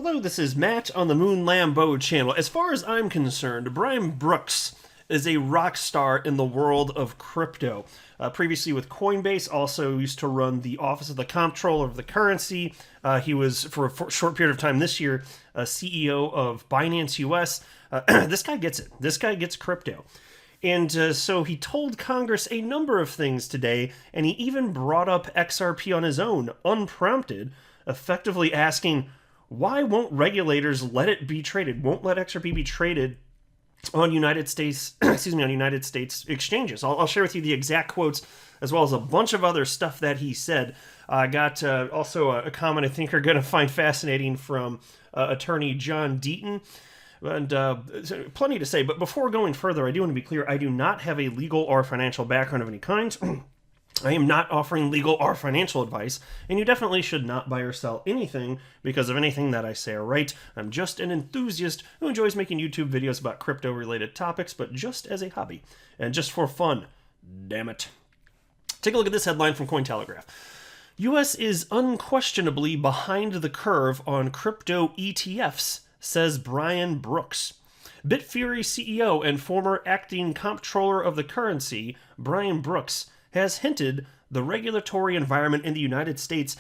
Hello, this is Matt on the Moon Lambeau channel. As far as I'm concerned, Brian Brooks is a rock star in the world of crypto. Previously with Coinbase, also used to run the Office of the Comptroller of the Currency. He was, for a short period of time this year, CEO of Binance US. This guy gets it. This guy gets crypto. And so he told Congress a number of things today, and he even brought up XRP on his own, unprompted, effectively asking, why won't regulators let it be traded? Won't let XRP be traded on United States, on United States exchanges? I'll share with you the exact quotes as well as a bunch of other stuff that he said. I got also a comment I think you're going to find fascinating from attorney John Deaton. And plenty to say, but before going further, I do want to be clear, I do not have a legal or financial background of any kind. I am not offering legal or financial advice, and you definitely should not buy or sell anything because of anything that I say or write. I'm just an enthusiast who enjoys making YouTube videos about crypto-related topics, but just as a hobby, and just for fun. Damn it. Take a look at this headline from Cointelegraph. U.S. is unquestionably behind the curve on crypto ETFs, says Brian Brooks. Bitfury CEO and former acting comptroller of the currency, Brian Brooks, has hinted the regulatory environment in the United States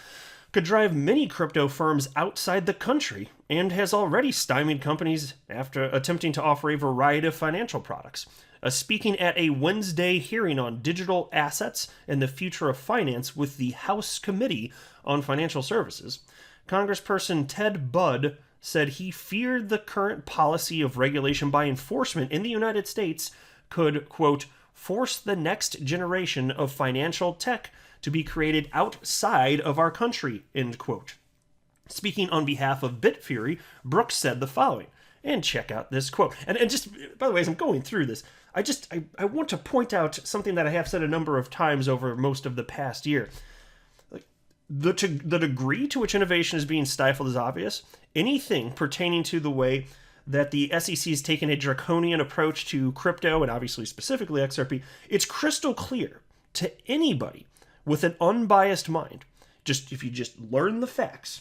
could drive many crypto firms outside the country and has already stymied companies after attempting to offer a variety of financial products. Speaking at a Wednesday hearing on digital assets and the future of finance with the House Committee on Financial Services, Congressperson Ted Budd said he feared the current policy of regulation by enforcement in the United States could, quote, force the next generation of financial tech to be created outside of our country, end quote. Speaking on behalf of Bitfury, Brooks said the following, and check out this quote. And just, by the way, as I'm going through this, I want to point out something that I have said a number of times over most of the past year. The degree to which innovation is being stifled is obvious. Anything pertaining to the way that the SEC has taken a draconian approach to crypto, and obviously specifically XRP, it's crystal clear to anybody with an unbiased mind, if you just learn the facts,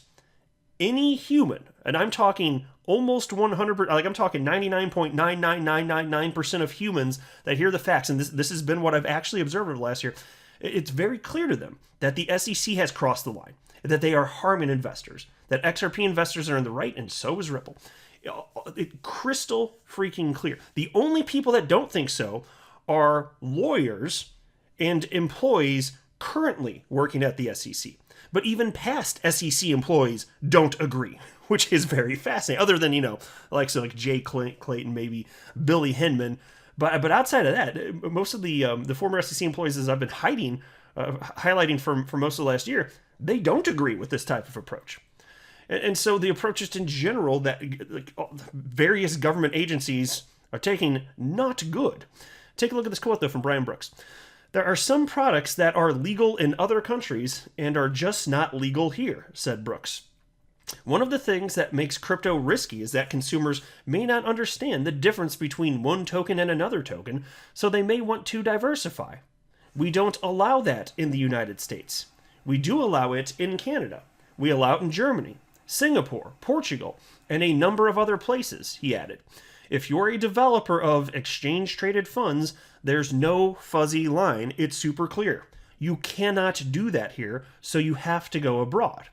any human, and I'm talking almost 100%, I'm talking 99.99999% of humans that hear the facts, and this has been what I've actually observed over the last year, it's very clear to them that the SEC has crossed the line, that they are harming investors, that XRP investors are in the right, and so is Ripple. Crystal freaking clear. The only people that don't think so are lawyers and employees currently working at the SEC. But even past SEC employees don't agree, which is very fascinating. Other than, like Jay Clayton, maybe Billy Hinman. But outside of that, most of the former SEC employees, as I've been highlighting for most of the last year, they don't agree with this type of approach. And so the approach just in general that various government agencies are taking, not good. Take a look at this quote, though, from Brian Brooks. There are some products that are legal in other countries and are just not legal here, said Brooks. One of the things that makes crypto risky is that consumers may not understand the difference between one token and another token, so they may want to diversify. We don't allow that in the United States. We do allow it in Canada. We allow it in Germany, Singapore, Portugal, and a number of other places, he added. If you're a developer of exchange-traded funds, there's no fuzzy line. It's super clear. You cannot do that here, so you have to go abroad.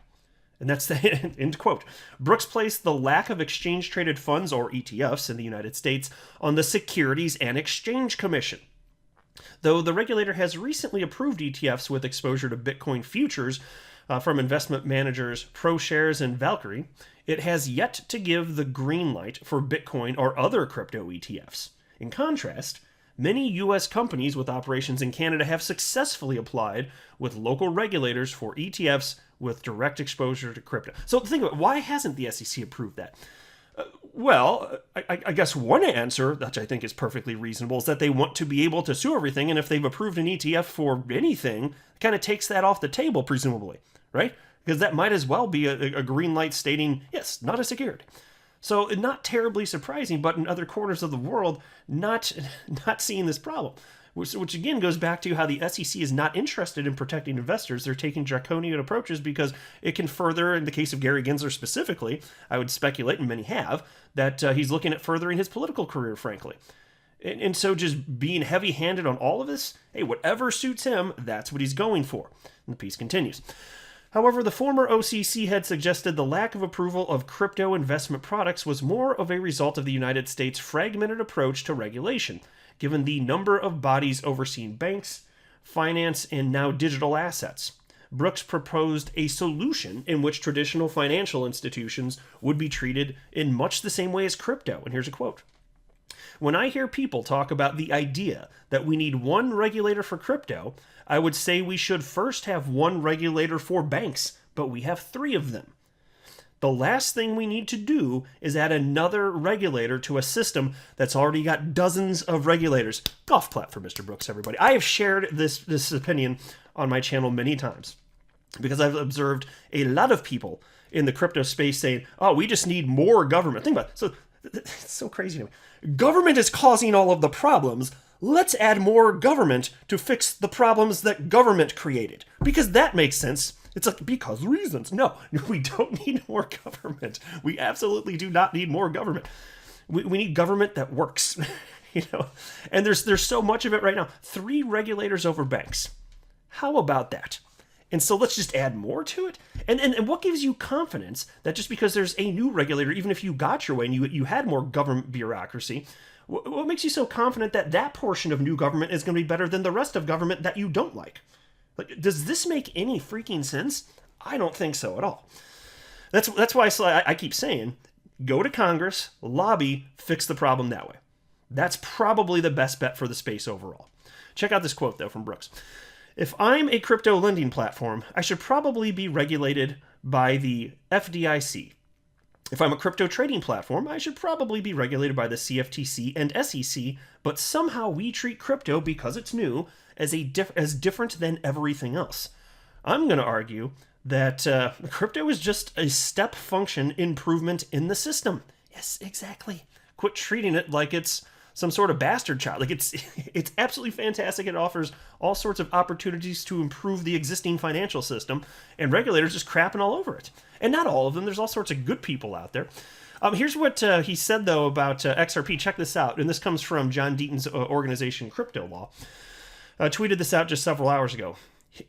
And that's the end quote. Brooks placed the lack of exchange-traded funds, or ETFs, in the United States on the Securities and Exchange Commission. Though the regulator has recently approved ETFs with exposure to Bitcoin futures from investment managers ProShares and Valkyrie, it has yet to give the green light for Bitcoin or other crypto ETFs. In contrast, many U.S. companies with operations in Canada have successfully applied with local regulators for ETFs with direct exposure to crypto. So think about it, why hasn't the SEC approved that? Well, I guess one answer, which I think is perfectly reasonable, is that they want to be able to sue everything, and if they've approved an ETF for anything, it kind of takes that off the table, presumably, right? Because that might as well be a green light stating, yes, not a security. So not terribly surprising, but in other corners of the world, not seeing this problem. which again goes back to how the SEC is not interested in protecting investors. They're taking draconian approaches because it can further, in the case of Gary Gensler specifically, I would speculate, and many have, that he's looking at furthering his political career, frankly. And so just being heavy-handed on all of this, hey, whatever suits him, that's what he's going for. And the piece continues. However, the former OCC had suggested the lack of approval of crypto investment products was more of a result of the United States' fragmented approach to regulation, given the number of bodies overseeing banks, finance, and now digital assets. Brooks proposed a solution in which traditional financial institutions would be treated in much the same way as crypto. And here's a quote. When I hear people talk about the idea that we need one regulator for crypto, I would say we should first have one regulator for banks, but we have 3 of them. The last thing we need to do is add another regulator to a system that's already got dozens of regulators. Golf clap for Mr. Brooks, everybody. I have shared this opinion on my channel many times because I've observed a lot of people in the crypto space saying, oh, we just need more government. Think about it. So it's so crazy to me. Government is causing all of the problems. Let's add more government to fix the problems that government created. Because that makes sense. It's like, because reasons. No, we don't need more government. We absolutely do not need more government. We need government that works. And there's so much of it right now. 3 regulators over banks. How about that? And so let's just add more to it. And what gives you confidence that just because there's a new regulator, even if you got your way and you had more government bureaucracy, what makes you so confident that that portion of new government is going to be better than the rest of government that you don't like? Like, does this make any freaking sense? I don't think so at all. That's why I keep saying, go to Congress, lobby, fix the problem that way. That's probably the best bet for the space overall. Check out this quote, though, from Brooks. If I'm a crypto lending platform, I should probably be regulated by the FDIC. If I'm a crypto trading platform, I should probably be regulated by the CFTC and SEC, but somehow we treat crypto, because it's new, as different than everything else. I'm going to argue that crypto is just a step function improvement in the system. Yes, exactly. Quit treating it like it's some sort of bastard child. Like it's absolutely fantastic. It offers all sorts of opportunities to improve the existing financial system, and regulators just crapping all over it. And not all of them. There's all sorts of good people out there. Here's what he said, though, about XRP. Check this out. And this comes from John Deaton's organization, Crypto Law. Tweeted this out just several hours ago,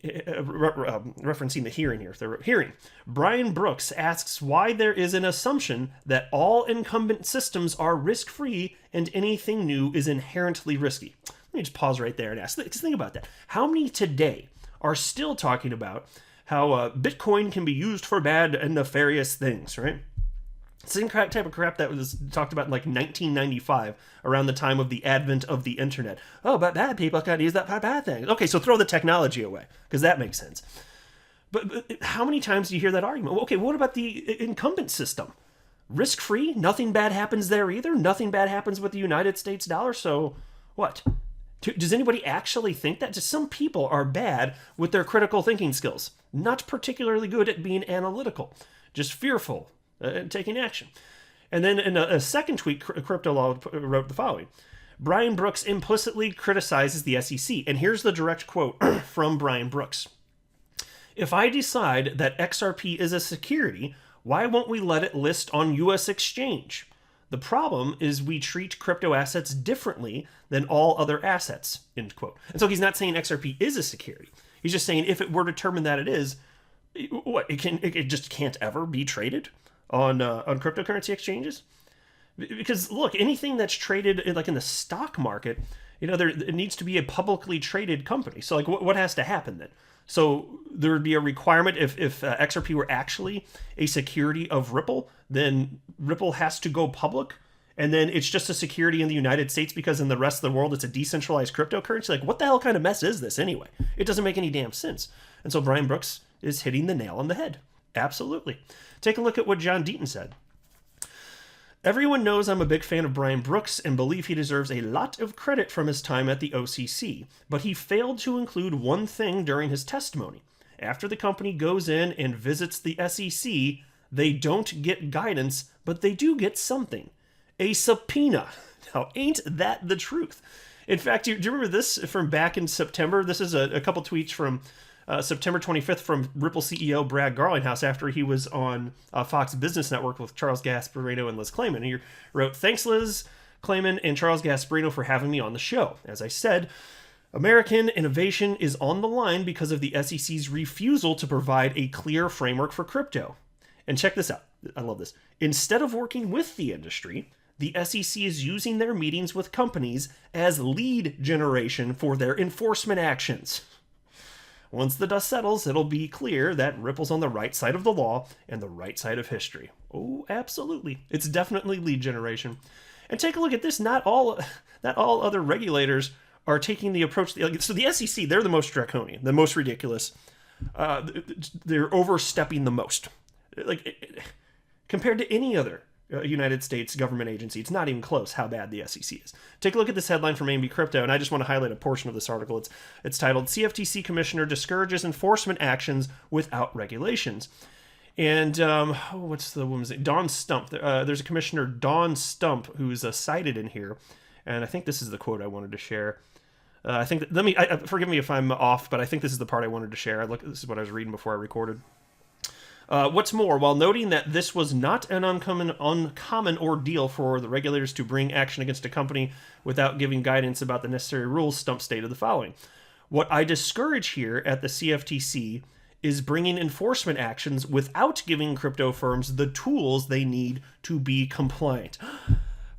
referencing the hearing here. The hearing. Brian Brooks asks why there is an assumption that all incumbent systems are risk-free and anything new is inherently risky. Let me just pause right there and ask. Think about that. How many today are still talking about how Bitcoin can be used for bad and nefarious things, right? Same type of crap that was talked about in like 1995, around the time of the advent of the internet. Oh, but bad people can't use that for bad things. Okay, so throw the technology away, because that makes sense. But how many times do you hear that argument? Well, okay, what about the incumbent system? Risk-free? Nothing bad happens there either? Nothing bad happens with the United States dollar? So what? Does anybody actually think that? Just some people are bad with their critical thinking skills. Not particularly good at being analytical. Just fearful. Taking action. And then in a second tweet, Crypto Law wrote the following. Brian Brooks implicitly criticizes the SEC. And here's the direct quote from Brian Brooks. If I decide that XRP is a security, why won't we let it list on U.S. exchange? The problem is we treat crypto assets differently than all other assets, end quote. And so he's not saying XRP is a security. He's just saying if it were determined that it is, it just can't ever be traded on cryptocurrency exchanges. Because look, anything that's traded in the stock market, it needs to be a publicly traded company. So what has to happen then? So there would be a requirement if XRP were actually a security of Ripple, then Ripple has to go public, and then it's just a security in the United States because in the rest of the world it's a decentralized cryptocurrency. What the hell kind of mess is this anyway? It doesn't make any damn sense. And so Brian Brooks is hitting the nail on the head. Absolutely. Take a look at what John Deaton said. Everyone knows I'm a big fan of Brian Brooks and believe he deserves a lot of credit from his time at the OCC, but he failed to include one thing during his testimony. After the company goes in and visits the SEC, they don't get guidance, but they do get something. A subpoena. Now, ain't that the truth? In fact, do you remember this from back in September? This is a couple tweets from September 25th from Ripple CEO Brad Garlinghouse after he was on Fox Business Network with Charles Gasparino and Liz Klayman. He wrote, "Thanks, Liz Klayman and Charles Gasparino, for having me on the show. As I said, American innovation is on the line because of the SEC's refusal to provide a clear framework for crypto. And check this out. I love this. Instead of working with the industry, the SEC is using their meetings with companies as lead generation for their enforcement actions. Once the dust settles, it'll be clear that Ripple's on the right side of the law and the right side of history." Oh, absolutely. It's definitely lead generation. And take a look at this. Not all other regulators are taking the approach. So the SEC, they're the most draconian, the most ridiculous. They're overstepping the most. Compared to any other United States government agency, it's not even close how bad the SEC is. Take a look at this headline from AMB Crypto, and I just want to highlight a portion of this article. It's titled, "CFTC Commissioner Discourages Enforcement Actions Without Regulations." And what's the woman's name? Dawn Stump. There's a Commissioner, Dawn Stump, who's cited in here, and I think this is the quote I wanted to share. Forgive me if I'm off, but I think this is the part I wanted to share. This is what I was reading before I recorded. What's more, while noting that this was not an uncommon ordeal for the regulators to bring action against a company without giving guidance about the necessary rules, Stump stated the following. "What I discourage here at the CFTC is bringing enforcement actions without giving crypto firms the tools they need to be compliant."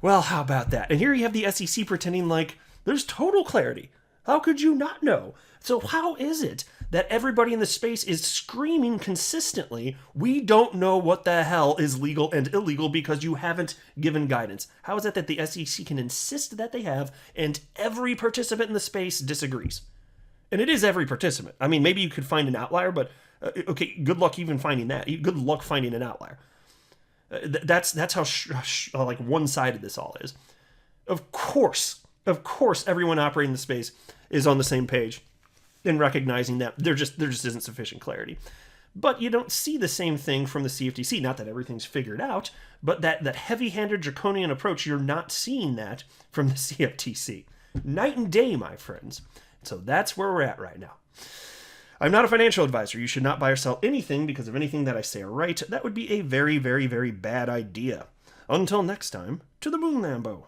Well, how about that? And here you have the SEC pretending like there's total clarity. How could you not know? So how is it that everybody in the space is screaming consistently, we don't know what the hell is legal and illegal because you haven't given guidance? How is it that the SEC can insist that they have and every participant in the space disagrees? And it is every participant. I mean, maybe you could find an outlier, but okay, good luck even finding that. Good luck finding an outlier. That's how like one-sided this all is. Of course, everyone operating the space is on the same page in recognizing that there just isn't sufficient clarity. But you don't see the same thing from the CFTC. Not that everything's figured out, but that heavy-handed draconian approach, you're not seeing that from the CFTC. Night and day, my friends. So that's where we're at right now. I'm not a financial advisor. You should not buy or sell anything because of anything that I say or write. That would be a very, very, very bad idea. Until next time, to the moon, Lambo.